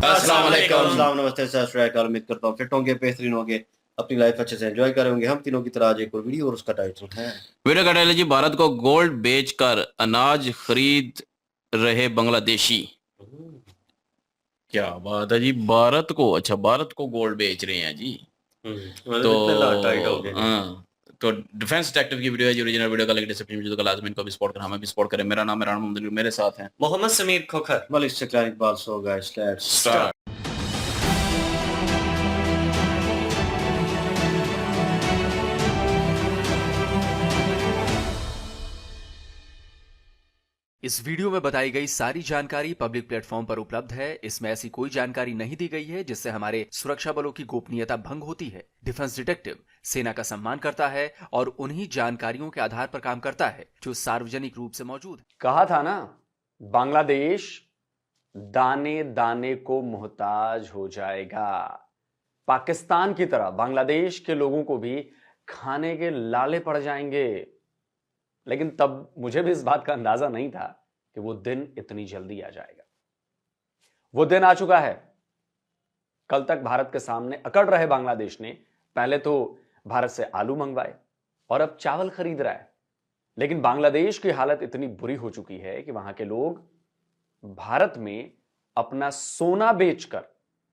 अस्सलाम वालेकुम। अस्सलाम, नमस्ते, सत श्री अकाल। उम्मीद करता हूँ फिट होंगे, बेहतरीन होंगे, अपनी लाइफ अच्छे से एंजॉय करेंगे। हम तीनों की तरह आज एक और वीडियो और उसका टाइटल है वीडियो का टाइटल जी, भारत को गोल्ड बेचकर अनाज खरीद रहे बांग्लादेशी। क्या बात है जी, भारत को गोल्ड बेच रहे हैं जी। मतलब तो इतने टाइट हो गए जी। हाँ, तो डिफेंस डिटेक्टिव की वीडियो है जी, ओरिजिनल वीडियो का लिंक डिस्क्रिप्शन में, तो लाजमी इनको भी सपोर्ट करना, हमें भी सपोर्ट करें। मेरा नाम है राना मोहम्मद, मेरे साथ हैं Mohammad Sameer Khokhar. Malik Shaklan Iqbal. So guys, let's start. इस वीडियो में बताई गई सारी जानकारी पब्लिक प्लेटफॉर्म पर उपलब्ध है। इसमें ऐसी कोई जानकारी नहीं दी गई है जिससे हमारे सुरक्षा बलों की गोपनीयता भंग होती है। डिफेंस डिटेक्टिव सेना का सम्मान करता है और उन्हीं जानकारियों के आधार पर काम करता है जो सार्वजनिक रूप से मौजूद है। कहा था ना, बांग्लादेश दाने दाने को मोहताज हो जाएगा। पाकिस्तान की तरह बांग्लादेश के लोगों को भी खाने के लाले पड़ जाएंगे। लेकिन तब मुझे भी इस बात का अंदाजा नहीं था कि वो दिन इतनी जल्दी आ जाएगा। वो दिन आ चुका है। कल तक भारत के सामने अकड़ रहे बांग्लादेश ने पहले तो भारत से आलू मंगवाए और अब चावल खरीद रहा है। लेकिन बांग्लादेश की हालत इतनी बुरी हो चुकी है कि वहां के लोग भारत में अपना सोना बेचकर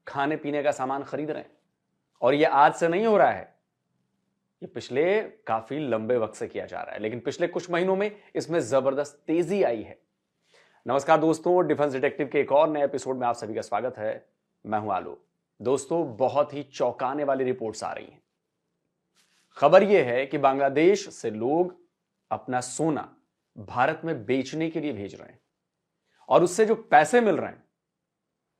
खाने पीने का सामान खरीद रहे हैं। और यह आज से नहीं हो रहा है, ये पिछले काफी लंबे वक्त से किया जा रहा है, लेकिन पिछले कुछ महीनों में इसमें जबरदस्त तेजी आई है। नमस्कार दोस्तों, डिफेंस डिटेक्टिव के एक और नए एपिसोड में आप सभी का स्वागत है। मैं हूं आलो। दोस्तों, बहुत ही चौंकाने वाली रिपोर्ट्स आ रही हैं। खबर यह है कि बांग्लादेश से लोग अपना सोना भारत में बेचने के लिए भेज रहे हैं और उससे जो पैसे मिल रहे हैं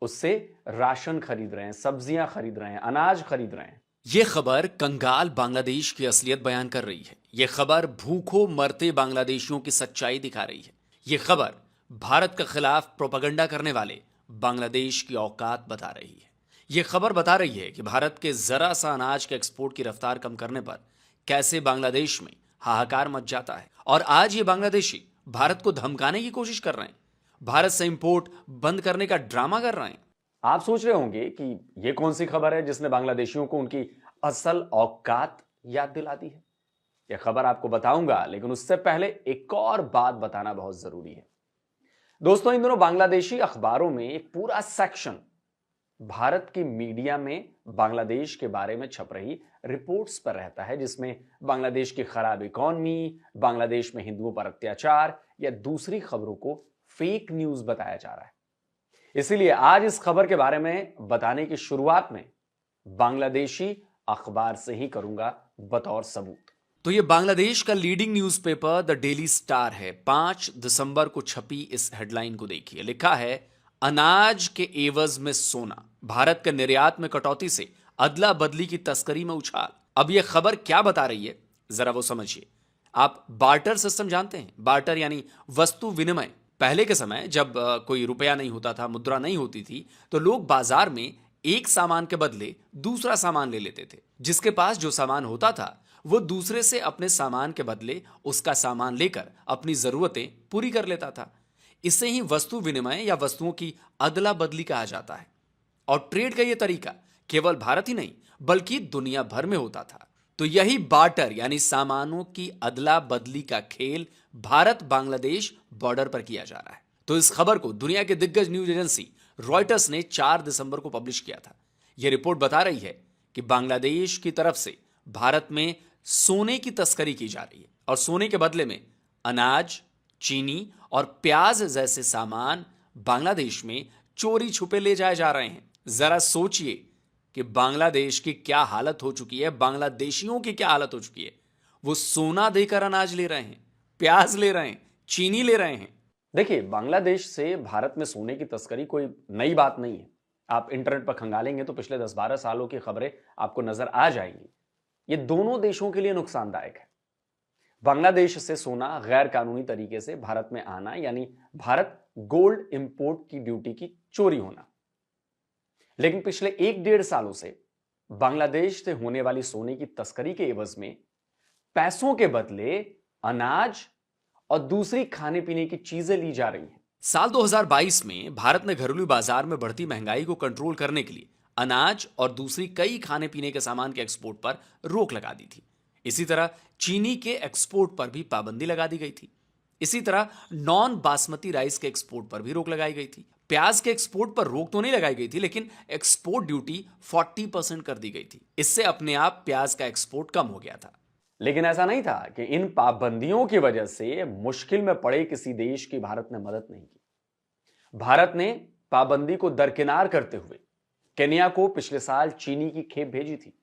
उससे राशन खरीद रहे हैं, सब्जियां खरीद रहे हैं, अनाज खरीद रहे हैं। यह खबर कंगाल बांग्लादेश की असलियत बयान कर रही है। यह खबर भूखों मरते बांग्लादेशियों की सच्चाई दिखा रही है। यह खबर भारत के खिलाफ प्रोपेगेंडा करने वाले बांग्लादेश की औकात बता रही है। यह खबर बता रही है कि भारत के जरा सा अनाज के एक्सपोर्ट की रफ्तार कम करने पर कैसे बांग्लादेश में हाहाकार मच जाता है। और आज ये बांग्लादेशी भारत को धमकाने की कोशिश कर रहे हैं, भारत से इंपोर्ट बंद करने का ड्रामा कर रहे हैं। आप सोच रहे होंगे कि यह कौन सी खबर है जिसने बांग्लादेशियों को उनकी असल औकात याद दिला दी है। यह खबर आपको बताऊंगा, लेकिन उससे पहले एक और बात बताना बहुत जरूरी है। दोस्तों, इन दिनों बांग्लादेशी अखबारों में एक पूरा सेक्शन भारत की मीडिया में बांग्लादेश के बारे में छप रही रिपोर्ट्स पर रहता है, जिसमें बांग्लादेश की खराब इकॉनमी, बांग्लादेश में हिंदुओं पर अत्याचार या दूसरी खबरों को फेक न्यूज बताया जा रहा है। इसीलिए आज इस खबर के बारे में बताने की शुरुआत में बांग्लादेशी अखबार से ही करूंगा बतौर सबूत। तो ये बांग्लादेश का leading newspaper the daily star है। 5 दिसंबर को छपी इस हेडलाइन को देखिए। लिखा है, अनाज के एवज में सोना, भारत के निर्यात में कटौती से अदला बदली की तस्करी में उछाल। अब यह खबर क्या बता रही है, जरा वो समझिए। आप बार्टर सिस्टम जानते हैं? बार्टर यानी वस्तु विनिमय। पहले के समय जब कोई रुपया नहीं होता था, मुद्रा नहीं होती थी, तो लोग बाजार में एक सामान के बदले दूसरा सामान ले लेते थे। जिसके पास जो सामान होता था वो दूसरे से अपने सामान के बदले उसका सामान लेकर अपनी जरूरतें पूरी कर लेता था। इसे ही वस्तु विनिमय या वस्तुओं की अदला बदली कहा जाता है। और ट्रेड का यह तरीका केवल भारत ही नहीं बल्कि दुनिया भर में होता था। तो यही बार्टर यानी सामानों की अदला बदली का खेल भारत बांग्लादेश बॉर्डर पर किया जा रहा है। तो इस खबर को दुनिया के दिग्गज न्यूज एजेंसी रॉयटर्स ने 4 दिसंबर को पब्लिश किया था। यह रिपोर्ट बता रही है कि बांग्लादेश की तरफ से भारत में सोने की तस्करी की जा रही है और सोने के बदले में अनाज, चीनी और प्याज जैसे सामान बांग्लादेश में चोरी छुपे ले जाए जा रहे हैं। जरा सोचिए कि बांग्लादेश की क्या हालत हो चुकी है, बांग्लादेशियों की क्या हालत हो चुकी है। वो सोना देकर अनाज ले रहे हैं, प्याज ले रहे हैं, चीनी ले रहे हैं। देखिए, बांग्लादेश से भारत में सोने की तस्करी कोई नई बात नहीं है। आप इंटरनेट पर खंगालेंगे तो पिछले 10-12 सालों की खबरें आपको नजर आ जाएंगी। ये दोनों देशों के लिए नुकसानदायक है। बांग्लादेश से सोना गैर कानूनी तरीके से भारत में आना यानी भारत गोल्ड इंपोर्ट की ड्यूटी की चोरी होना। लेकिन पिछले 1-1.5 सालों से बांग्लादेश से होने वाली सोने की तस्करी के एवज में पैसों के बदले अनाज और दूसरी खाने पीने की चीजें ली जा रही हैं। साल 2022 में भारत ने घरेलू बाजार में बढ़ती महंगाई को कंट्रोल करने के लिए अनाज और दूसरी कई खाने पीने के सामान के एक्सपोर्ट पर रोक लगा दी थी। इसी तरह चीनी के एक्सपोर्ट पर भी पाबंदी लगा दी गई थी। इसी तरह नॉन बासमती राइस के एक्सपोर्ट पर भी रोक लगाई गई थी। प्याज के एक्सपोर्ट पर रोक तो नहीं लगाई गई थी, लेकिन एक्सपोर्ट ड्यूटी 40% कर दी गई थी। इससे अपने आप प्याज का एक्सपोर्ट कम हो गया था। लेकिन ऐसा नहीं था कि इन पाबंदियों की वजह से मुश्किल में पड़े किसी देश की भारत ने मदद नहीं की। भारत ने पाबंदी को दरकिनार करते हुए केन्या को पिछले साल चीनी की खेप भेजी थी।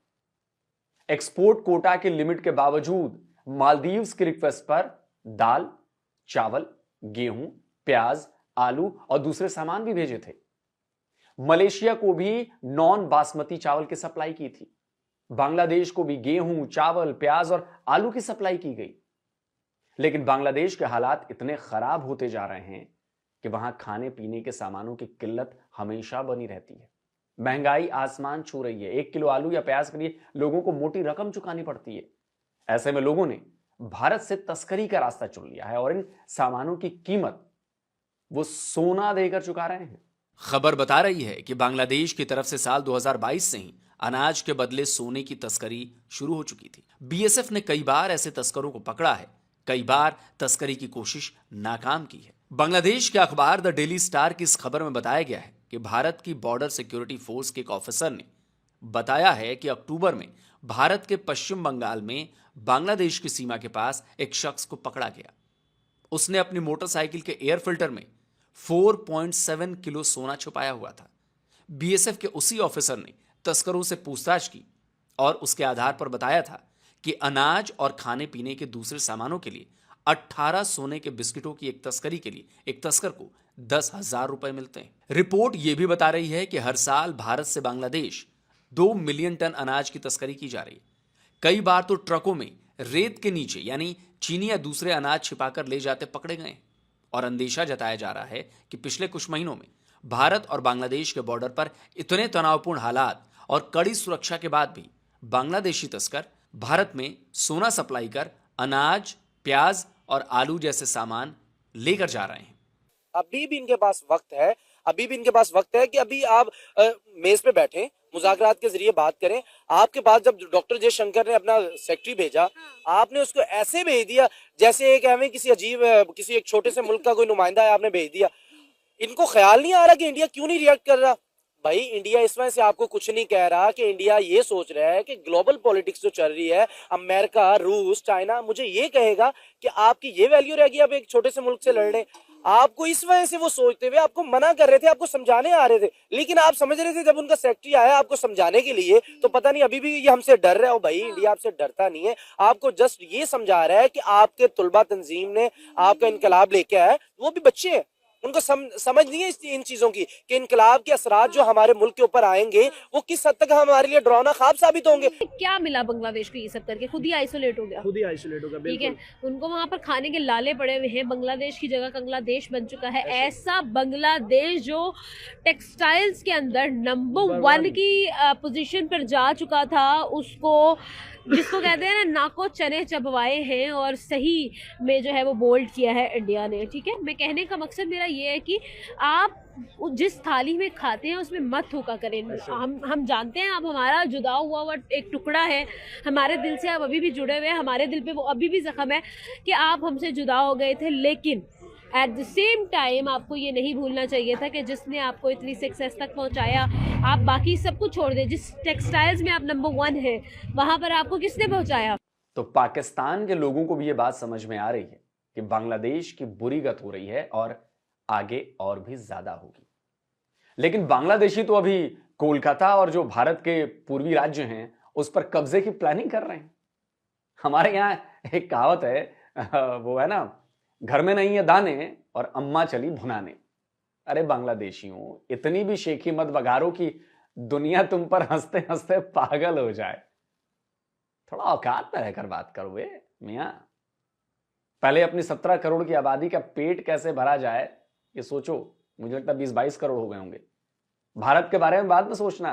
एक्सपोर्ट कोटा के लिमिट के बावजूद मालदीव्स की रिक्वेस्ट पर दाल, चावल, गेहूं, प्याज, आलू और दूसरे सामान भी भेजे थे। मलेशिया को भी नॉन बासमती चावल की सप्लाई की थी। बांग्लादेश को भी गेहूं, चावल, प्याज और आलू की सप्लाई की गई। लेकिन बांग्लादेश के हालात इतने खराब होते जा रहे हैं कि वहां खाने पीने के सामानों की किल्लत हमेशा बनी रहती है। महंगाई आसमान छू रही है। 1 किलो आलू या प्याज के लिए लोगों को मोटी रकम चुकानी पड़ती है। ऐसे में लोगों ने भारत से तस्करी का रास्ता चुन लिया है और इन सामानों की कीमत वो सोना देकर चुका रहे हैं। खबर बता रही है कि बांग्लादेश की तरफ से साल 2022 से ही अनाज के बदले सोने की तस्करी शुरू हो चुकी थी। बीएसएफ ने कई बार ऐसे तस्करों को पकड़ा है, कई बार तस्करी की कोशिश नाकाम की है। बांग्लादेश के अखबार द डेली स्टार की इस खबर में बताया गया है कि भारत की बॉर्डर सिक्योरिटी फोर्स के एक ऑफिसर ने बताया है कि अक्टूबर में भारत के पश्चिम बंगाल में बांग्लादेश की सीमा के पास एक शख्स को पकड़ा गया। उसने अपनी मोटरसाइकिल के एयर फिल्टर में 4.7 किलो सोना छुपाया हुआ था। बीएसएफ के उसी ऑफिसर ने तस्करों से पूछताछ की और उसके आधार पर बताया था कि अनाज और खाने पीने के दूसरे सामानों के लिए 18 सोने के बिस्किटों की एक तस्करी के लिए एक तस्कर को 10,000 रुपए मिलते हैं। रिपोर्ट यह भी बता रही है कि हर साल भारत से बांग्लादेश 2 मिलियन टन अनाज की तस्करी की जा रही है। कई बार तो ट्रकों में रेत के नीचे यानी चीनी या दूसरे अनाज छिपाकर ले जाते पकड़े गए और अंदेशा जताया जा रहा है कि पिछले कुछ महीनों में भारत और बांग्लादेश के बॉर्डर पर इतने तनावपूर्ण हालात और कड़ी सुरक्षा के बाद भी बांग्लादेशी तस्कर भारत में सोना सप्लाई कर अनाज, प्याज और आलू जैसे सामान लेकर जा रहे हैं। अभी भी इनके पास वक्त है कि अभी आप मेज पे बैठे मुज़ाकरात के जरिए बात करें। आपके पास जब डॉक्टर जयशंकर ने अपना सेक्रेटरी भेजा, आपने उसको ऐसे भेज दिया जैसे एक एवं किसी एक छोटे से मुल्क का कोई नुमाइंदा है, आपने भेज दिया। इनको ख्याल नहीं आ रहा कि इंडिया क्यों नहीं रिएक्ट कर रहा। भाई इंडिया इस वजह से आपको कुछ नहीं कह रहा कि इंडिया ये सोच रहा है कि ग्लोबल पॉलिटिक्स जो चल रही है, अमेरिका, रूस, चाइना मुझे ये कहेगा कि आपकी ये वैल्यू रहेगी आप एक छोटे से मुल्क से लड़ रहे। आपको इस वजह से वो सोचते हुए आपको मना कर रहे थे, आपको समझाने आ रहे थे, लेकिन आप समझ रहे थे जब उनका सेक्रेटरी आया आपको समझाने के लिए तो पता नहीं अभी भी ये हमसे डर रहा है। भाई इंडिया आपसे डरता नहीं है, आपको जस्ट ये समझा रहा है कि आपके तुलबा तंजीम ने आपका इनकलाब लेके आया। वो भी बच्चे हैं, उनको समझ नहीं है इन चीजों की कि इनकलाब के असरात जो हमारे मुल्क के ऊपर आएंगे वो किस हद तक हमारे लिए डरावना ख्वाब साबित होंगे। क्या मिला बांग्लादेश को ये सब करके? खुद ही आइसोलेट हो गया। ठीक है, उनको वहां पर खाने के लाले पड़े हुए हैं। बांग्लादेश की जगह बांग्लादेश बन चुका है। ऐसा बांग्लादेश जो टेक्सटाइल्स के अंदर नंबर 1 की पोजीशन पर जा चुका था, उसको जिसको कहते हैं ना नाको चने चबवाए हैं और सही में जो है वो बोल्ड किया है इंडिया ने। ठीक है, मैं कहने का मकसद मेरा ये है कि आप जिस थाली में खाते हैं उसमें मत धोखा करें। हम जानते हैं आप हमारा जुदा हुआ एक टुकड़ा है, हमारे दिल से आप अभी भी जुड़े हुए हैं, हमारे दिल पे वो अभी भी जख्म है कि आप हमसे जुदा हो गए थे। लेकिन एट द सेम टाइम आपको ये नहीं भूलना चाहिए था कि जिसने आपको इतनी सक्सेस तक पहुंचाया, आप बाकी सब कुछ छोड़ दें। जिस टेक्सटाइल्स में आप नंबर 1 है वहां पर आपको किसने पहुंचाया? तो पाकिस्तान के लोगों को भी ये बात समझ में आ रही है कि बांग्लादेश की बुरी गत हो रही है और आगे और भी ज्यादा होगी। लेकिन बांग्लादेशी तो अभी कोलकाता और जो भारत के पूर्वी राज्य हैं उस पर कब्जे की प्लानिंग कर रहे हैं। हमारे यहाँ एक कहावत है, वो है ना, घर में नहीं है दाने और अम्मा चली भुनाने। अरे बांग्लादेशियों, इतनी भी शेखी मत बघारो कि दुनिया तुम पर हंसते हंसते पागल हो जाए। थोड़ा औकात में रहकर बात करो मियां। पहले अपनी 17 करोड़ की आबादी का पेट कैसे भरा जाए ये सोचो। मुझे लगता है 20-22 करोड़ हो गए होंगे। भारत के बारे में बाद में सोचना।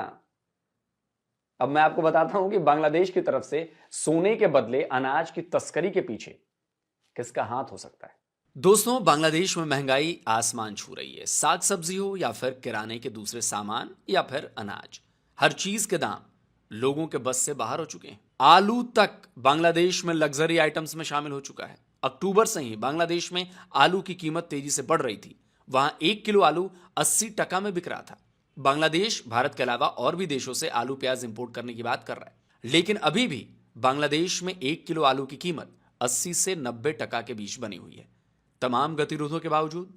अब मैं आपको बताता हूं कि बांग्लादेश की तरफ से सोने के बदले अनाज की तस्करी के पीछे किसका हाथ हो सकता है। दोस्तों, बांग्लादेश में महंगाई आसमान छू रही है। साग सब्जी हो या फिर किराने के दूसरे सामान या फिर अनाज, हर चीज के दाम लोगों के बस से बाहर हो चुके हैं। आलू तक बांग्लादेश में लग्जरी आइटम्स में शामिल हो चुका है। अक्टूबर से ही बांग्लादेश में आलू की कीमत तेजी से बढ़ रही थी। वहां 1 किलो आलू 80 टका में बिक रहा था। बांग्लादेश भारत के अलावा और भी देशों से आलू प्याज इंपोर्ट करने की बात कर रहा है, लेकिन अभी भी बांग्लादेश में 1 किलो आलू की कीमत 80 से 90 टका के बीच बनी हुई है। तमाम गतिरोधों के बावजूद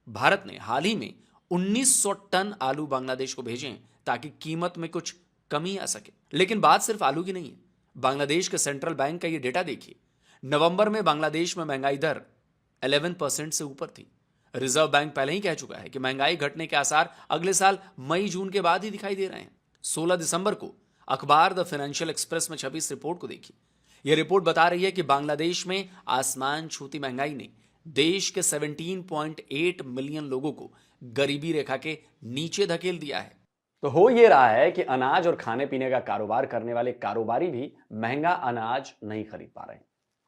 भारत ने हाल ही में 1900 टन आलू बांग्लादेश को भेजे हैं ताकि कीमत में कुछ कमी आ सके। लेकिन बात सिर्फ आलू की नहीं है। बांग्लादेश के सेंट्रल बैंक का यह डेटा देखिए। नवंबर में बांग्लादेश में महंगाई दर 11% से ऊपर थी। रिजर्व बैंक पहले ही कह चुका है कि महंगाई घटने के आसार अगले साल मई जून के बाद ही दिखाई दे रहे हैं। 16 दिसंबर को अखबार द फाइनेंशियल एक्सप्रेस में छपी इस रिपोर्ट को देखिए। यह रिपोर्ट बता रही है कि बांग्लादेश में आसमान छूती महंगाई ने देश के 17.8 मिलियन लोगों को गरीबी रेखा के नीचे धकेल दिया है। तो हो ये रहा है कि अनाज और खाने पीने का कारोबार करने वाले कारोबारी भी महंगा अनाज नहीं खरीद पा रहे हैं,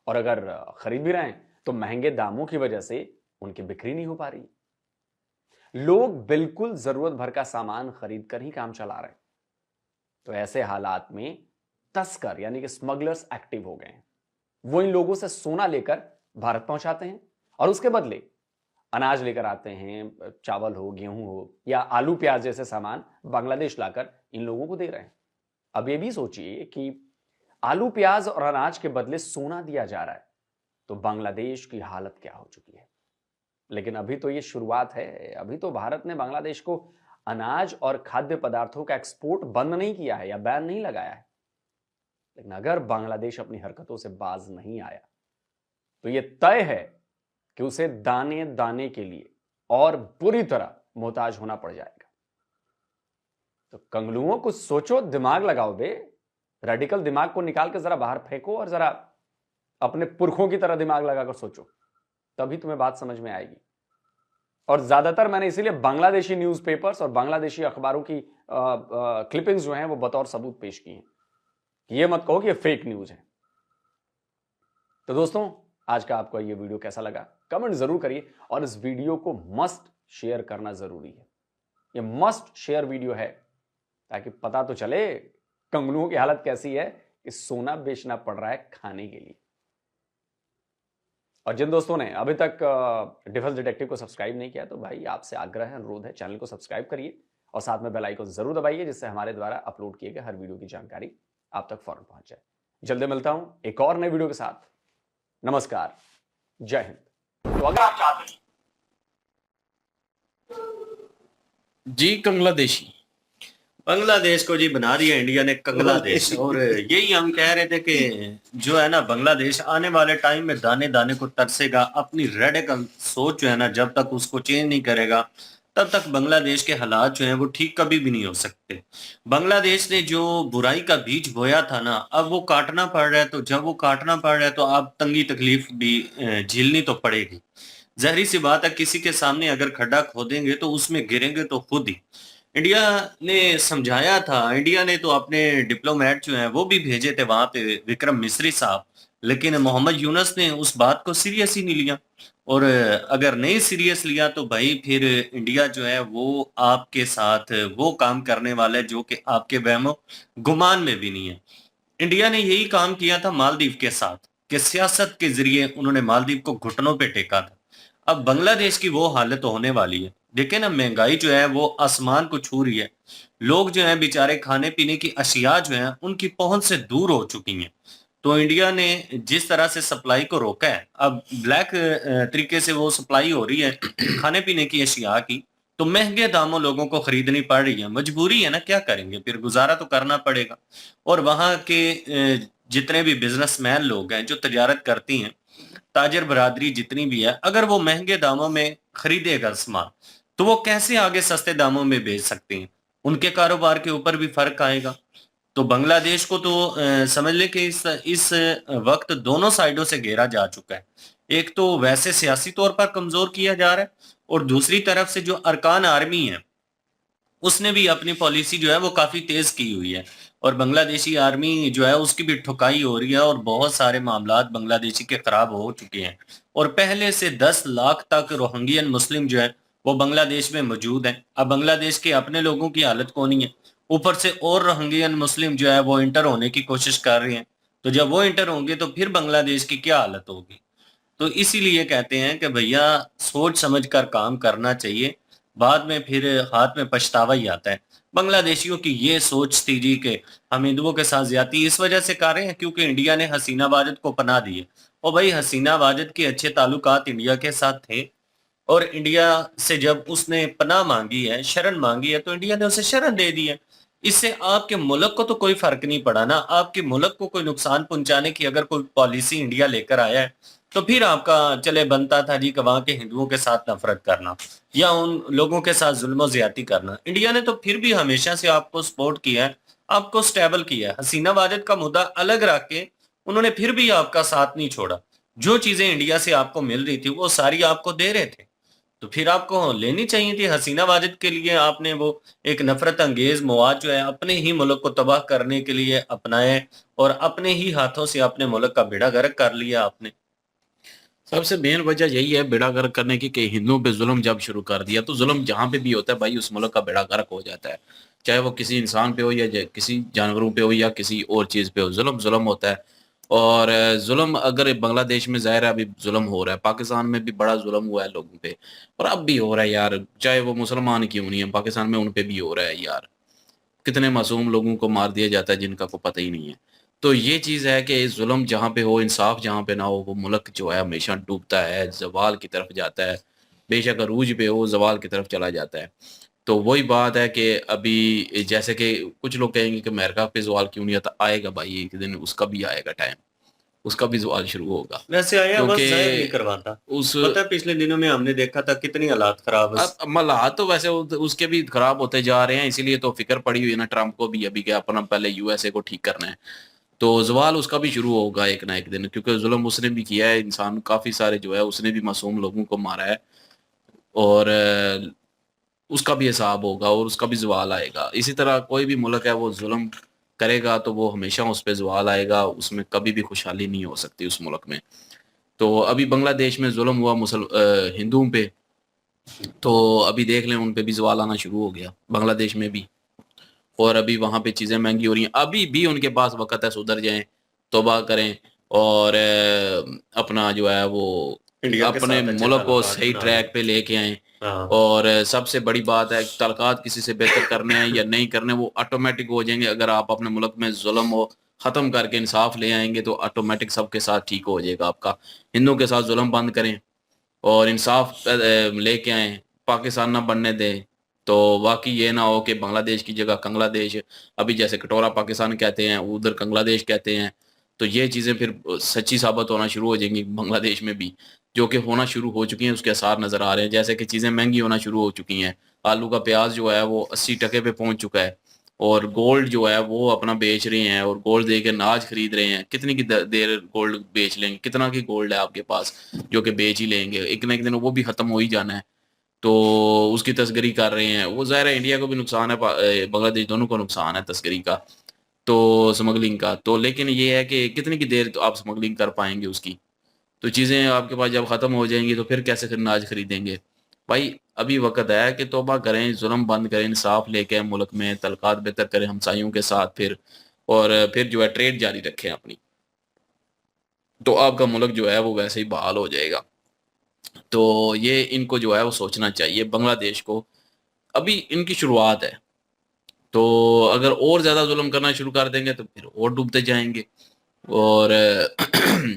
और अगर खरीद भी रहे हैं तो महंगे दामों की वजह से उनकी बिक्री नहीं हो पा रही। लोग बिल्कुल जरूरत भर का सामान खरीद कर ही काम चला रहे हैं। तो ऐसे हालात में तस्कर यानी कि स्मगलर्स एक्टिव हो गए हैं। वो इन लोगों से सोना लेकर भारत पहुंचाते हैं और उसके बदले अनाज लेकर आते हैं, चावल हो, गेहूं हो या आलू प्याज जैसे सामान बांग्लादेश लाकर इन लोगों को दे रहे हैं। अब ये भी सोचिए कि आलू प्याज और अनाज के बदले सोना दिया जा रहा है, तो बांग्लादेश की हालत क्या हो चुकी है। लेकिन अभी तो ये शुरुआत है। अभी तो भारत ने बांग्लादेश को अनाज और खाद्य पदार्थों का एक्सपोर्ट बंद नहीं किया है या बैन नहीं लगाया है। लेकिन अगर बांग्लादेश अपनी हरकतों से बाज नहीं आया तो यह तय है कि उसे दाने दाने के लिए और बुरी तरह मोहताज होना पड़ जाएगा। तो कंगलुओं को सोचो, दिमाग लगाओ बे। रेडिकल दिमाग को निकाल के जरा बाहर फेंको और जरा अपने पुरखों की तरह दिमाग लगाकर सोचो, तभी तुम्हें बात समझ में आएगी। और ज्यादातर मैंने इसीलिए बांग्लादेशी न्यूज़पेपर्स और बांग्लादेशी अखबारों की क्लिपिंग्स जो हैं वो बतौर सबूत पेश की हैं कि ये मत कहो कि ये फेक न्यूज है। तो दोस्तों, आज का आपको ये वीडियो कैसा लगा कमेंट जरूर करिए, और इस वीडियो को मस्ट शेयर करना जरूरी है। ये मस्ट शेयर वीडियो है ताकि पता तो चले कंगलुओं की हालत कैसी है कि सोना बेचना पड़ रहा है खाने के लिए। और जिन दोस्तों ने अभी तक डिफेंस डिटेक्टिव को सब्सक्राइब नहीं किया तो भाई आपसे आग्रह है, अनुरोध है, चैनल को सब्सक्राइब करिए और साथ में बेल आइकन जरूर दबाइए, जिससे हमारे द्वारा अपलोड किए गए हर वीडियो की जानकारी आप तक फौरन पहुंच जाए। जल्दी मिलता हूं एक और नए वीडियो के साथ। नमस्कार, जय हिंद। तो अगर आप चाहते जी कंगलादेशी बांग्लादेश को जी बना दिया इंडिया ने कंगलादेश। और यही हम कह रहे थे कि जो है ना बांग्लादेश आने वाले टाइम में दाने दाने को तरसेगा। अपनी रेडिकल सोच जो है ना जब तक उसको चेंज नहीं करेगा तब तक बांग्लादेश के हालात जो हैं वो ठीक कभी भी नहीं हो सकते। बांग्लादेश ने जो बुराई का बीज बोया था ना, अब वो काटना पड़ रहा है। तो जब वो काटना पड़ रहा है तो अब तंगी तकलीफ भी झेलनी तो पड़ेगी। जहरी सी बात है, किसी के सामने अगर खड्डा खोदेंगे तो उसमें गिरेंगे तो खुद ही। इंडिया ने समझाया था, इंडिया ने तो अपने डिप्लोमेट जो हैं वो भी भेजे थे वहां पे, विक्रम मिस्री साहब, लेकिन मोहम्मद यूनस ने उस बात को सीरियस ही नहीं लिया। और अगर नहीं सीरियस लिया तो भाई फिर इंडिया जो है वो आपके साथ वो काम करने वाला है जो कि आपके वहमो गुमान में भी नहीं है। इंडिया ने यही काम किया था मालदीव के साथ कि सियासत के जरिए उन्होंने मालदीव को घुटनों पे टेका था। अब बांग्लादेश की वो हालत होने वाली है। देखिए ना, महंगाई जो है वो आसमान को छू रही है। लोग जो है बेचारे खाने पीने की अशिया जो है उनकी पहुंच से दूर हो चुकी हैं। तो इंडिया ने जिस तरह से सप्लाई को रोका है, अब ब्लैक तरीके से वो सप्लाई हो रही है खाने पीने की अशिया की, तो महंगे दामों लोगों को खरीदनी पड़ रही है। मजबूरी है ना, क्या करेंगे, फिर गुजारा तो करना पड़ेगा। और वहां के जितने भी बिजनेसमैन लोग हैं जो तजारत करती हैं, ताजर बरादरी जितनी भी है, अगर वो महंगे दामों में खरीदेगा सामान तो वो कैसे आगे सस्ते दामों में बेच सकते हैं। उनके कारोबार के ऊपर भी फर्क आएगा। तो बांग्लादेश को तो समझ ले कि इस वक्त दोनों साइडों से घेरा जा चुका है। एक तो वैसे सियासी तौर पर कमजोर किया जा रहा है, और दूसरी तरफ से जो अरकान आर्मी है उसने भी अपनी पॉलिसी जो है वो काफी तेज की हुई है। और बांग्लादेशी आर्मी जो है उसकी भी ठुकाई हो रही है और बहुत सारे मामलात बांग्लादेशी के खराब हो चुके हैं। और पहले से 10 लाख तक रोहिंग्यन मुस्लिम जो है वो बांग्लादेश में मौजूद हैं। अब बांग्लादेश के अपने लोगों की हालत कौन है, ऊपर से और रोहिंग्यन मुस्लिम जो है वो इंटर होने की कोशिश कर रहे हैं। तो जब वो इंटर होंगे तो फिर बांग्लादेश की क्या हालत होगी। तो इसीलिए कहते हैं कि भैया सोच समझ कर काम करना चाहिए, बाद में फिर हाथ में पछतावा ही आता है। बांग्लादेशियों की ये सोच थी जी कि हम हिंदुओं के साथ ज्यादती इस वजह से कर रहे हैं क्योंकि इंडिया ने हसीना वाजिद को पनाह दी है। और भाई हसीना वाजिद के अच्छे ताल्लुकात इंडिया के साथ थे, और इंडिया से जब उसने पनाह मांगी है, शरण मांगी है, तो इंडिया ने उसे शरण दे दी है। इससे आपके मुल्क को तो कोई फर्क नहीं पड़ा ना। आपके मुल्क को कोई नुकसान पहुंचाने की अगर कोई पॉलिसी इंडिया लेकर आया है तो फिर आपका चले बनता था जी कि वहां के हिंदुओं के साथ नफरत करना या उन लोगों के साथ जुल्म ज्यादती करना। इंडिया ने तो फिर भी हमेशा से आपको सपोर्ट किया है, आपको स्टेबल किया है। हसीना वाजिद का मुद्दा अलग रख के उन्होंने फिर भी आपका साथ नहीं छोड़ा। जो चीजें इंडिया से आपको मिल रही थी वो सारी आपको दे रहे थे, तो फिर आपको लेनी चाहिए थी। हसीना वाजिद के लिए आपने वो एक नफरत अंगेज मवाद जो है अपने ही मुल्क को तबाह करने के लिए अपनाए और अपने ही हाथों से अपने मुल्क का बेड़ा गर्क कर लिया आपने। सबसे मेन वजह यही है बेड़ा गर्क करने की कि हिंदुओं पे जुल्म जब शुरू कर दिया तो जुल्म जहाँ पे भी होता है भाई उस मुल्क का बेड़ा गर्क हो जाता है। चाहे वो किसी इंसान पे हो या किसी जानवरों पे हो या किसी और चीज़ पे हो, जुल्म जुल्म होता है। और जुल्म अगर बांग्लादेश में ज़ाहिर है अभी जुल्म हो रहा है, पाकिस्तान में भी बड़ा जुल्म हुआ है लोगों पे, और अब भी हो रहा है यार, चाहे वो मुसलमान क्यों नहीं है, पाकिस्तान में उन पे भी हो रहा है यार। कितने मासूम लोगों को मार दिया जाता है जिनका को पता ही नहीं है। तो ये चीज़ है कि जुल्म जहाँ पे हो, इंसाफ जहाँ पे ना हो, वो मुल्क जो है हमेशा डूबता है, ज़वाल की तरफ जाता है। बेशक अरूज पे हो, ज़वाल की तरफ चला जाता है। तो वही बात है कि अभी जैसे कि कुछ लोग कहेंगे कि अमेरिका पे ज़वाल क्यों नहीं आता, आएगा भाई एक दिन, उसका भी आएगा टाइम, उसका भी ज़वाल शुरू होगा। वैसे आया बस क्योंकि जाहिर नहीं करवाता। उस पता है पिछले दिनों में हमने देखा था कितनी हालात खराब है। अब हालात तो वैसे उसके भी खराब होते जा रहे हैं, इसीलिए तो फिक्र पड़ी हुई है ना ट्रम्प को भी अभी, कि अपना पहले यूएसए को ठीक करना है। तो ज़वाल उसका भी शुरू होगा एक ना एक दिन, क्योंकि जुल्म उसने भी किया है, इंसान काफ़ी सारे जो है उसने भी मासूम लोगों को मारा है। और उसका भी हिसाब होगा और उसका भी ज़वाल आएगा। इसी तरह कोई भी मुल्क है वो जुल्म करेगा तो वो हमेशा उस पे ज़वाल आएगा, उसमें कभी भी खुशहाली नहीं हो सकती उस मुल्क में। तो अभी बांग्लादेश में जुल्म हुआ हिंदुओं पे, तो अभी देख लें उन पे भी ज़वाल आना शुरू हो गया बांग्लादेश में भी। और अभी वहाँ पे चीज़ें महंगी हो रही हैं, अभी भी उनके पास वक़्त है सुधर जाएँ, तौबा करें और अपना जो है वो इंडिया के अपने साथ अच्छे मुल्क को ताल्लुकात सही बना ट्रैक लें। पे लेके आएँ। हाँ। और सबसे बड़ी बात है, ताल्लुकात किसी से बेहतर करने हैं या नहीं करने, वो ऑटोमेटिक हो जाएँगे अगर आप अपने मुल्क में ज़ुल्म हो ख़त्म करके इंसाफ ले आएँगे, तो ऑटोमेटिक सबके साथ ठीक हो जाएगा आपका। हिंदुओं के साथ ज़ुल्म बंद करें और इंसाफ लेके आएँ, पाकिस्तान ना बनने दें, तो वाक़ई ये ना हो कि बांग्लादेश की जगह कंग्लादेश, अभी जैसे कटोरा पाकिस्तान कहते हैं, उधर कंग्लादेश कहते हैं, तो ये चीज़ें फिर सच्ची साबित होना शुरू हो जाएँगी बांग्लादेश में भी, जो कि होना शुरू हो चुकी हैं, उसके आसार नज़र आ रहे हैं। जैसे कि चीज़ें महँगी होना शुरू हो चुकी हैं, आलू का प्याज़ जो है वो 80 टके पे पहुँच चुका है, और गोल्ड जो है वो अपना बेच रहे हैं और गोल्ड दे के अनाज खरीद रहे हैं। कितनी की देर गोल्ड बेच लेंगे? कितना की गोल्ड है आपके पास जो कि बेच ही लेंगे? एक ना एक दिन वो भी ख़त्म हो ही जाना है। तो उसकी तस्करी कर रहे हैं। वो ज़ाहिर है इंडिया को भी नुकसान है, बांग्लादेश दोनों को नुकसान है तस्करी का, तो स्मगलिंग का। तो लेकिन ये है कि कितनी की देर तो आप स्मगलिंग कर पाएँगे उसकी? तो चीज़ें आपके पास जब ख़त्म हो जाएँगी तो फिर कैसे फिर अनाज खरीदेंगे? भाई अभी वक़्त है कि तौबा करें, ज़ुल्म बंद करें, इंसाफ लेके आएँ मुल्क में, तल्क़ात बेहतर करें हमसायों के साथ फिर, और फिर जो है ट्रेड जारी रखें अपनी। तो आपका मुल्क जो है वो वैसे ही बहाल हो जाएगा। तो ये इनको जो है वो सोचना चाहिए बांग्लादेश को। अभी इनकी शुरुआत है, तो अगर और ज़्यादा ज़ुल्म करना शुरू कर देंगे तो फिर और डूबते जाएँगे। और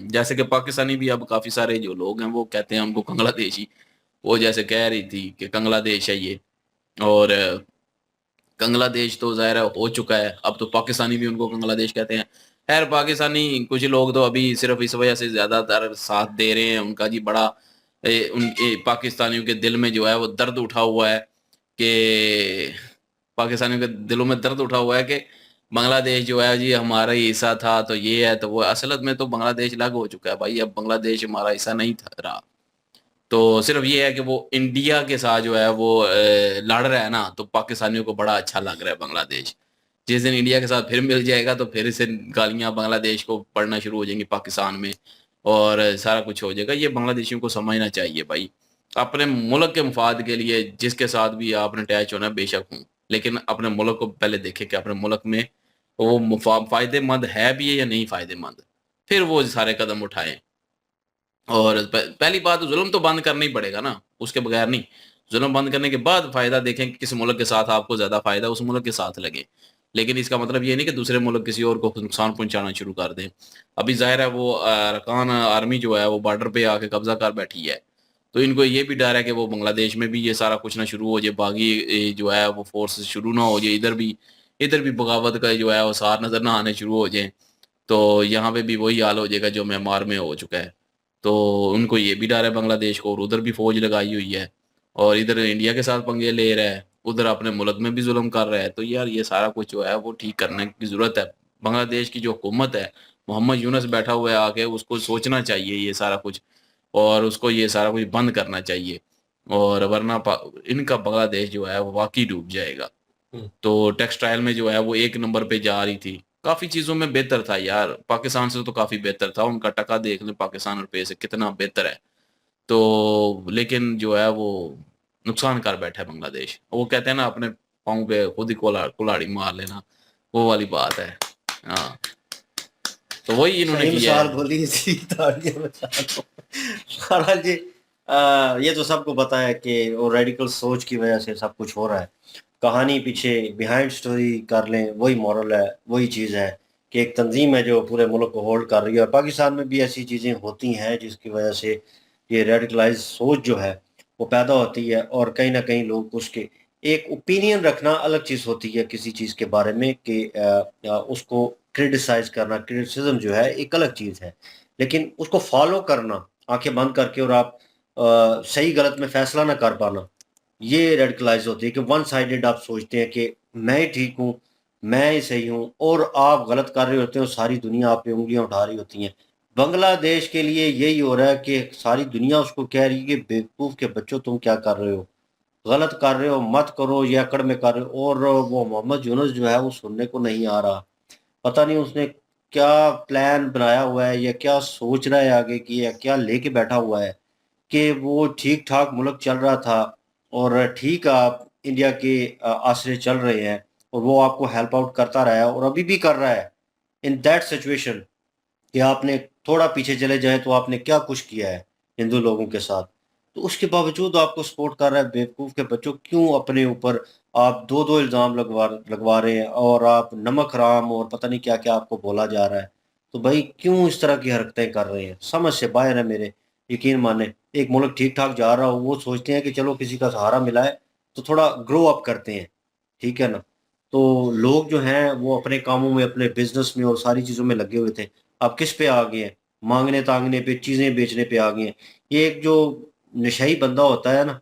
जैसे कि पाकिस्तानी भी अब काफ़ी सारे जो लोग हैं वो कहते हैं हमको कंग्लादेशी। वो जैसे कह रही थी कि कंग्लादेश है ये, और कंग्लादेश तो ज़ाहिर है हो चुका है, अब तो पाकिस्तानी भी उनको कंग्लादेश कहते हैं। ख़ैर पाकिस्तानी कुछ लोग तो अभी सिर्फ़ इस वजह से ज़्यादातर साथ दे रहे हैं उनका जी, बड़ा उनके पाकिस्तानियों के दिल में जो है वो दर्द उठा हुआ है कि पाकिस्तानियों के दिलों में दर्द उठा हुआ है कि बांग्लादेश जो है जी हमारा ही हिस्सा था, तो ये है तो वो। असलियत में तो बांग्लादेश अलग हो चुका है भाई, अब बांग्लादेश हमारा हिस्सा नहीं था रहा। तो सिर्फ ये है कि वो इंडिया के साथ जो है वो लड़ रहा है ना, तो पाकिस्तानियों को बड़ा अच्छा लग रहा है बांग्लादेश, जिस दिन इंडिया के साथ फिर मिल जाएगा तो फिर से गालियां बांग्लादेश को पड़ना शुरू हो जाएंगी पाकिस्तान में, और सारा कुछ हो जाएगा। ये बांग्लादेशियों को समझना चाहिए भाई, अपने मुल्क के मफाद के लिए जिसके साथ भी आपने अटैच होना है बेशक हूँ, लेकिन अपने मुल्क को पहले देखें कि अपने मुल्क में वो फायदेमंद है भी है या नहीं फायदेमंद, फिर वो सारे कदम उठाएं। और पहली बात, जुल्म तो बंद करना ही पड़ेगा ना, उसके बगैर नहीं। जुल्म बंद करने के बाद फायदा देखें कि किस मुल्क के साथ आपको ज्यादा फायदा, उस मुल्क के साथ लगे। लेकिन इसका मतलब ये नहीं कि दूसरे मुल्क किसी और को नुकसान पहुंचाना शुरू कर दें। अभी जाहिर है वो अरकान आर्मी जो है वो बॉर्डर पे आके कब्जा कर बैठी है, तो इनको ये भी डर है कि वो बांग्लादेश में भी ये सारा कुछ ना शुरू हो जाए, बागी जो है वो फोर्स शुरू ना हो जाए, इधर भी बगावत का जो है वो सार नजर ना आने शुरू हो जाए, तो यहाँ पे भी वही हाल हो जाएगा जो म्यांमार में हो चुका है। तो उनको ये भी डर है बांग्लादेश को, और उधर भी फौज लगाई हुई है, और इधर इंडिया के साथ पंगे ले रहा है, उधर अपने मुल्क में भी जुल्म कर रहा है। तो यार ये सारा कुछ जो है वो ठीक करने की जरूरत है। बांग्लादेश की जो हुकूमत है, मोहम्मद यूनस बैठा हुआ है आके, उसको सोचना चाहिए ये सारा कुछ, और उसको ये सारा कुछ बंद करना चाहिए, और वरना इनका बांग्लादेश जो है वो वाकई डूब जाएगा। तो टेक्सटाइल में जो है वो 1 नंबर पे जा रही थी, काफी चीजों में बेहतर था यार, पाकिस्तान से तो काफी बेहतर था, उनका टका देख लें पाकिस्तान रुपए से कितना बेहतर है। तो लेकिन जो है वो नुकसान कर बैठा है बांग्लादेश। वो कहते हैं ना, अपने पाँव पे खुद ही कुल्हाड़ी मार लेना, वो वाली बात है। हाँ, तो वही इन्होंने सही किया मिसाल है। बोली थी, ताड़ियां बजा दो। महाराज जी, ये तो सबको पता है कि वो रेडिकल सोच की वजह से सब कुछ हो रहा है। कहानी पीछे बिहाइंड स्टोरी कर लें, वही मॉरल है, वही चीज़ है कि एक तंजीम है जो पूरे मुल्क को होल्ड कर रही है, और पाकिस्तान में भी ऐसी चीज़ें होती हैं जिसकी वजह से ये रेडिकलाइज सोच जो है वो पैदा होती है, और कहीं ना कहीं लोग उसके एक ओपिनियन रखना अलग चीज़ होती है किसी चीज़ के बारे में, कि उसको क्रिटिसाइज करना, क्रिटिसिज्म जो है एक अलग चीज़ है, लेकिन उसको फॉलो करना आंखें बंद करके, और आप सही गलत में फैसला ना कर पाना, ये रेडिकलाइज होती है कि वन साइडेड आप सोचते हैं कि मैं ही ठीक हूँ, मैं ही सही हूँ, और आप गलत कर रहे होते हो, सारी दुनिया आप पे उंगलियां उठा रही होती हैं। बांग्लादेश के लिए यही हो रहा है कि सारी दुनिया उसको कह रही है कि बेवकूफ़ के बच्चों तुम क्या कर रहे हो, गलत कर रहे हो, मत करो, ये अकड़ में कर रहे हो। और वो मोहम्मद यूनुस जो है वो सुनने को नहीं आ रहा, पता नहीं उसने क्या प्लान बनाया हुआ है, या क्या सोच रहा है आगे की, या क्या लेके बैठा हुआ है कि वो ठीक ठाक मुल्क चल रहा था, और ठीक आप इंडिया के आसरे चल रहे हैं, और वो आपको हेल्प आउट करता रहा है और अभी भी कर रहा है। इन दैट सिचुएशन कि आपने थोड़ा पीछे चले जाए तो आपने क्या कुछ किया है हिंदू लोगों के साथ, तो उसके बावजूद आपको सपोर्ट कर रहा है। बेवकूफ़ के बच्चों, क्यों अपने ऊपर आप दो दो इल्ज़ाम लगवा रहे हैं, और आप नमक हराम और पता नहीं क्या क्या आपको बोला जा रहा है। तो भाई क्यों इस तरह की हरकतें कर रहे हैं, समझ से बाहर है मेरे। यकीन माने, एक मुल्क ठीक ठाक जा रहा हो, वो सोचते हैं कि चलो किसी का सहारा मिला है तो थोड़ा ग्रो अप करते हैं, ठीक है ना। तो लोग जो हैं वो अपने कामों में, अपने बिजनेस में और सारी चीज़ों में लगे हुए थे, अब किस पे आ गए हैं, मांगने तांगने पे, चीज़ें बेचने पे आ गए हैं। ये एक जो नशाई बंदा होता है ना,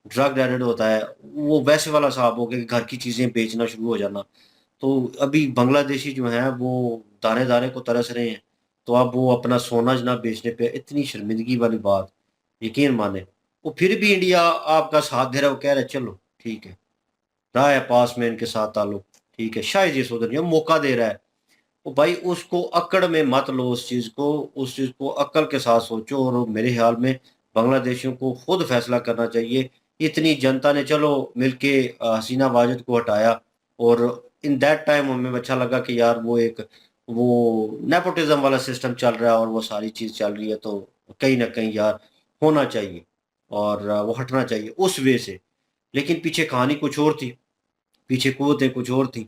ड्रग एडिक्ट होता है, वो वैसे वाला साहब हो गया कि घर की चीज़ें बेचना शुरू हो जाना। तो अभी बांग्लादेशी जो हैं वो दाने दाने को तरस रहे हैं, तो अब वो अपना सोना जनाब बेचने पे, इतनी शर्मिंदगी वाली बात, यकीन माने। वो फिर भी इंडिया आपका साथ दे रहा है, वो कह रहा है चलो ठीक है, रहा है पास में इनके साथ ताल्लुक, ठीक है, शायद ये सुधर जाए, मौका दे रहा है। तो भाई उसको अकड़ में मत लो, उस चीज़ को अक्ल के साथ सोचो, और मेरे ख्याल में बांग्लादेशियों को खुद फैसला करना चाहिए। इतनी जनता ने चलो मिलके हसीना वाजिद को हटाया, और इन दैट टाइम हमें अच्छा लगा कि यार वो नेपोटिज्म वाला सिस्टम चल रहा है और वो सारी चीज़ चल रही है, तो कहीं ना कहीं यार होना चाहिए, और वो हटना चाहिए उस वे से। लेकिन पीछे कहानी कुछ और थी, पीछे कुव्वतें कुछ और थी,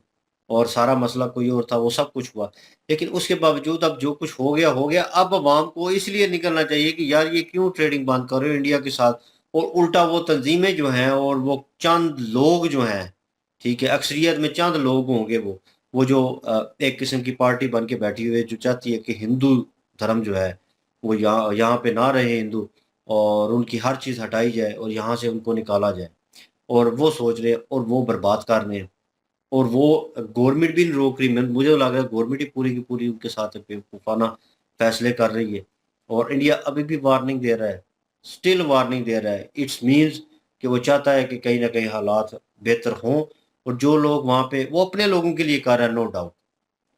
और सारा मसला कोई और था, वो सब कुछ हुआ। लेकिन उसके बावजूद अब जो कुछ हो गया, अब अवाम को इसलिए निकलना चाहिए कि यार ये क्यों ट्रेडिंग बंद कर रहे हो इंडिया के साथ, और उल्टा वो तंजीमें जो हैं और वो चंद लोग जो हैं, ठीक है, अक्सरियत में चंद लोग होंगे, वो जो एक किस्म की पार्टी बन के बैठी हुई है, जो चाहती है कि हिंदू धर्म जो है वो यहाँ यहाँ पे ना रहे हिंदू, और उनकी हर चीज़ हटाई जाए और यहाँ से उनको निकाला जाए, और वो सोच रहे हैं और वो बर्बाद कर रहे हैं, और वो गवर्नमेंट भी नहीं रोक रही। मुझे तो लग रहा है गवर्नमेंट ही पूरी की पूरी उनके साथ बेवकूफ़ाना फैसले कर रही है, और इंडिया अभी भी वार्निंग दे रहा है, स्टिल वार्निंग दे रहा है। इट्स मीन्स कि वो चाहता है कि कहीं ना कहीं हालात बेहतर हों, और जो लोग वहां पे वो अपने लोगों के लिए कर रहा है, नो डाउट,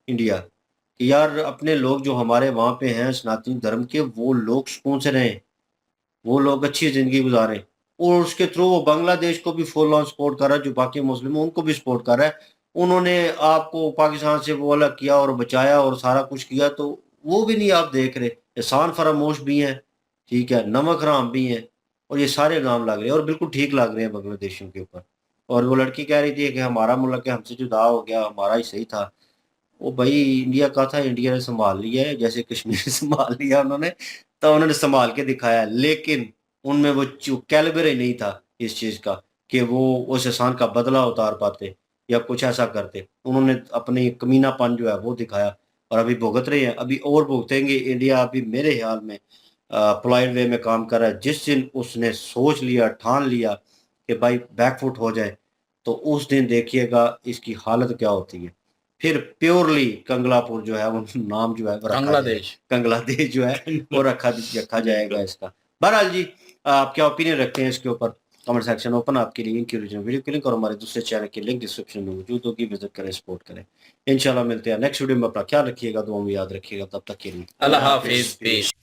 इंडिया कि यार अपने लोग जो हमारे वहां पे हैं सनातनी धर्म के, वो लोग सुकून से रहें, वो लोग अच्छी जिंदगी गुजारें, और उसके थ्रू वो बांग्लादेश को भी फुल ऑन सपोर्ट कर रहा है, जो बाकी मुस्लिम हैं उनको भी सपोर्ट कर रहा है। उन्होंने आपको पाकिस्तान से वो अलग किया और बचाया और सारा कुछ किया, तो वो भी नहीं आप देख रहे। एहसान फरामोश भी हैं, ठीक है, नमक हराम भी हैं, और ये सारे इल्ज़ाम लग रहे हैं और बिल्कुल ठीक लग रहे हैं बांग्लादेशियों के ऊपर। और वो लड़की कह रही थी कि हमारा मुल्क है, हमसे जुदा हो गया, हमारा ही सही था। वो भाई इंडिया का था, इंडिया ने संभाल लिया है, जैसे कश्मीर संभाल लिया उन्होंने, तो उन्होंने संभाल के दिखाया, लेकिन उनमें वो कैलिबर ही नहीं था इस चीज़ का कि वो उस एहसान का बदला उतार पाते या कुछ ऐसा करते। उन्होंने अपनी कमीनापन जो है वो दिखाया और अभी भुगत रहे हैं, अभी और भुगतेंगे। इंडिया अभी मेरे ख्याल में पोलाइट वे में काम कर रहा है। जिस दिन उसने सोच लिया, ठान लिया कि भाई बैकफुट हो जाए, तो उस दिन देखिएगा इसकी हालत क्या होती है। फिर प्योरली कंगलापुर जो है वो नाम जो है वो रखा बांग्लादेश। कंगलादेश जो है वो रखा जाएगा इसका। बहरहाल जी, आप क्या ओपिनियन रखते हैं इसके ऊपर? कमेंट सेक्शन ओपन आपके लिए। इनकी ओरिजिनल वीडियो की लिंक और हमारे दूसरे चैनल की लिंक डिस्क्रिप्शन में मौजूद होगी, विजिट करें, सपोर्ट करें। इंशाल्लाह मिलते हैं नेक्स्ट वीडियो में। अपना ख्याल रखिएगा, दुआ में याद रखिएगा, तब तक के लिए अल्लाह हाफिज। पेश।